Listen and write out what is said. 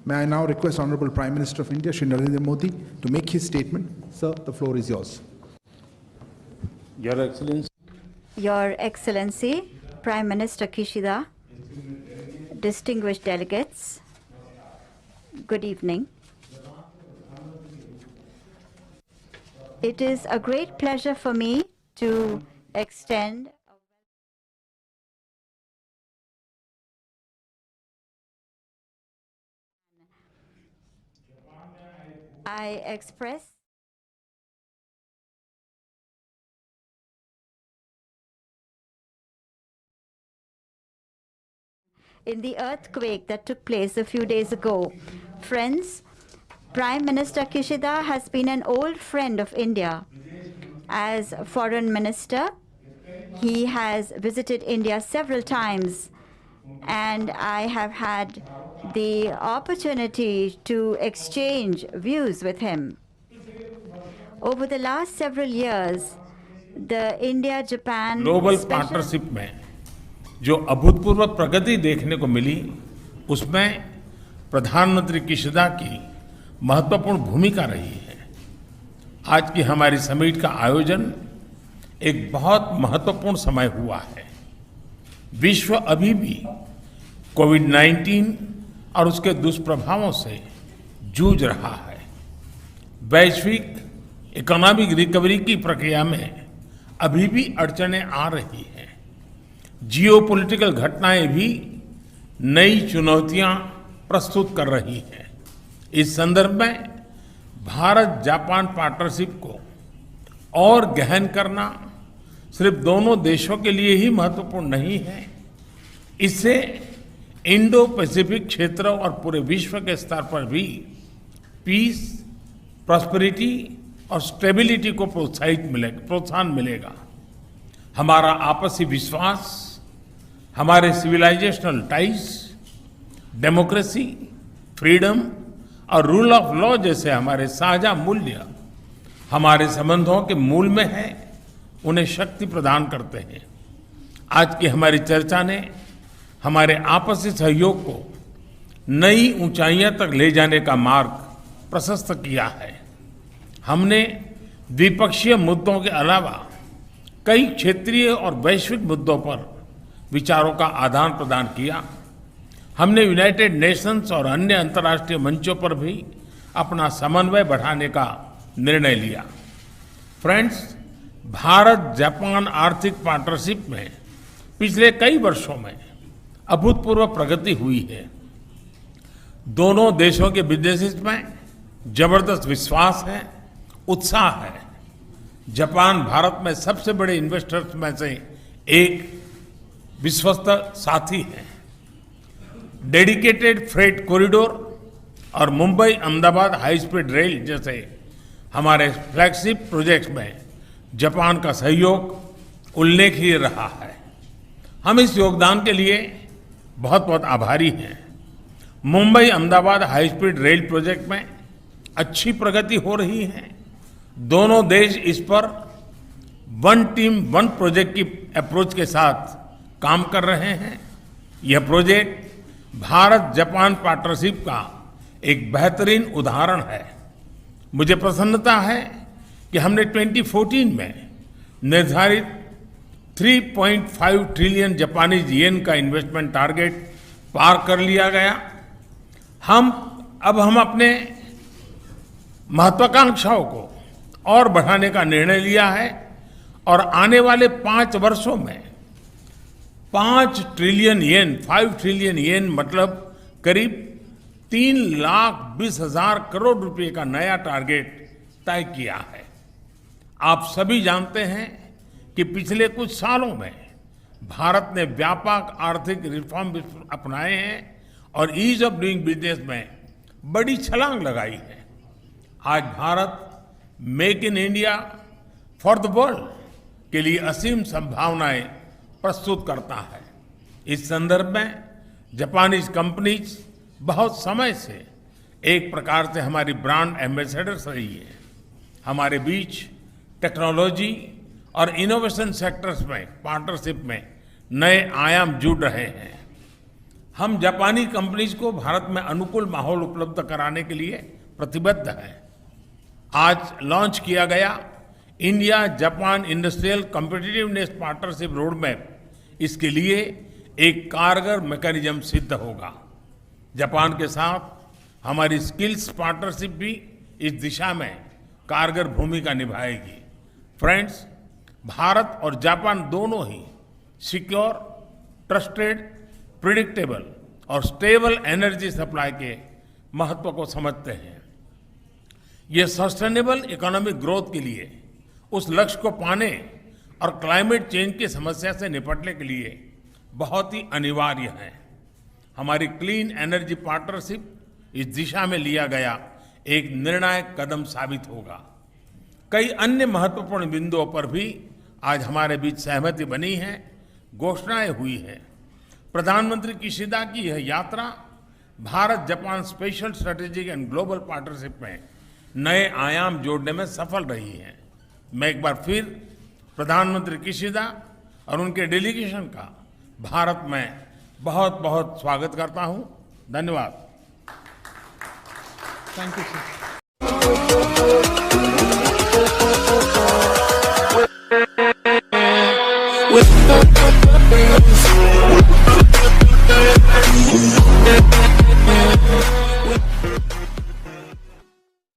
May I now request Honorable Prime Minister of India, Shri Narendra Modi, to make his statement. Sir, the floor is yours. Your Excellency. Your Excellency, Prime Minister Kishida, distinguished delegates, good evening. It is a great pleasure for me to extend I express in the earthquake that took place a few days ago. Friends, Prime Minister Kishida has been an old friend of India. As Foreign Minister, he has visited India several times, and I have had the opportunity to exchange views with him. Over the last several years, the India-Japan global partnership में जो अभूतपूर्व प्रगति देखने को मिली, उसमें प्रधानमंत्री Kishida की महत्वपूर्ण भूमिका रही है। आज की हमारी समिट का आयोजन एक बहुत महत्वपूर्ण समय हुआ है। विश्व अभी भी कोविड-19 और उसके दुष्प्रभावों से जूझ रहा है। वैश्विक इकोनॉमिक रिकवरी की प्रक्रिया में अभी भी अड़चनें आ रही हैं। जियोपॉलिटिकल घटनाएं भी नई चुनौतियां प्रस्तुत कर रही हैं। इस संदर्भ में भारत जापान पार्टनरशिप को और गहन करना सिर्फ दोनों देशों के लिए ही महत्वपूर्ण नहीं है, इससे इंडो पैसिफिक क्षेत्र और पूरे विश्व के स्तर पर भी पीस, प्रॉस्पेरिटी और स्टेबिलिटी को प्रोत्साहन मिलेगा। हमारा आपसी विश्वास, हमारे सिविलाइजेशनल टाइज, डेमोक्रेसी, फ्रीडम और रूल ऑफ लॉ जैसे हमारे साझा मूल्य हमारे संबंधों के मूल में है, उन्हें शक्ति प्रदान करते हैं। आज की हमारी चर्चा ने हमारे आपसी सहयोग को नई ऊंचाइयों तक ले जाने का मार्ग प्रशस्त किया है। हमने द्विपक्षीय मुद्दों के अलावा कई क्षेत्रीय और वैश्विक मुद्दों पर विचारों का आदान प्रदान किया। हमने यूनाइटेड नेशंस और अन्य अंतर्राष्ट्रीय मंचों पर भी अपना समन्वय बढ़ाने का निर्णय लिया। फ्रेंड्स, भारत जापान आर्थिक पार्टनरशिप में पिछले कई वर्षों में अभूतपूर्व प्रगति हुई है। दोनों देशों के बिजनेसेस में जबरदस्त विश्वास है, उत्साह है। जापान भारत में सबसे बड़े इन्वेस्टर्स में से एक विश्वस्त साथी है। डेडिकेटेड फ्रेट कॉरिडोर और Mumbai Ahmedabad high speed rail जैसे हमारे फ्लैगशिप प्रोजेक्ट्स में जापान का सहयोग उल्लेखनीय रहा है। हम इस योगदान के लिए बहुत बहुत आभारी हैं। Mumbai Ahmedabad high speed rail project में अच्छी प्रगति हो रही है। दोनों देश इस पर वन टीम वन प्रोजेक्ट की अप्रोच के साथ काम कर रहे हैं। यह प्रोजेक्ट भारत जापान पार्टनरशिप का एक बेहतरीन उदाहरण है। मुझे प्रसन्नता है कि हमने 2014 में निर्धारित 3.5 ट्रिलियन जापानीज येन का इन्वेस्टमेंट टारगेट पार कर लिया गया। हम अपने महत्वाकांक्षाओं को और बढ़ाने का निर्णय लिया है और आने वाले 5 वर्षों में 5 ट्रिलियन येन, 5 ट्रिलियन येन मतलब करीब 3,20,000 करोड़ रुपए का नया टारगेट तय किया है। आप सभी जानते हैं कि पिछले कुछ सालों में भारत ने व्यापक आर्थिक रिफॉर्म अपनाए हैं और ईज ऑफ डूइंग बिजनेस में बड़ी छलांग लगाई है। आज Bharat make in India for the world के लिए असीम संभावनाएं प्रस्तुत करता है। इस संदर्भ में जापानीज कंपनीज बहुत समय से एक प्रकार से हमारी ब्रांड एम्बेसडर्स रही है। हमारे बीच टेक्नोलॉजी और इनोवेशन सेक्टर्स में पार्टनरशिप में नए आयाम जुड़ रहे हैं। हम जापानी कंपनीज को भारत में अनुकूल माहौल उपलब्ध कराने के लिए प्रतिबद्ध हैं। आज लॉन्च किया गया India Japan industrial competitiveness partnership road map इसके लिए एक कारगर मैकेनिज्म सिद्ध होगा। जापान के साथ हमारी स्किल्स पार्टनरशिप भी इस दिशा में कारगर भूमिका निभाएगी। फ्रेंड्स, भारत और जापान दोनों ही सिक्योर, ट्रस्टेड, प्रिडिक्टेबल और स्टेबल एनर्जी सप्लाई के महत्व को समझते हैं। ये सस्टेनेबल इकोनॉमिक ग्रोथ के लिए, उस लक्ष्य को पाने और क्लाइमेट चेंज की समस्या से निपटने के लिए बहुत ही अनिवार्य है। हमारी क्लीन एनर्जी पार्टनरशिप इस दिशा में लिया गया एक निर्णायक कदम साबित होगा। कई अन्य महत्वपूर्ण बिंदुओं पर भी आज हमारे बीच सहमति बनी है, घोषणाएं हुई हैं। प्रधानमंत्री किशिदा की यह यात्रा Bharat Japan special strategic and global partnership में नए आयाम जोड़ने में सफल रही है। मैं एक बार फिर प्रधानमंत्री किशिदा और उनके डेलीगेशन का भारत में बहुत बहुत स्वागत करता हूं। धन्यवाद। Thank you, sir.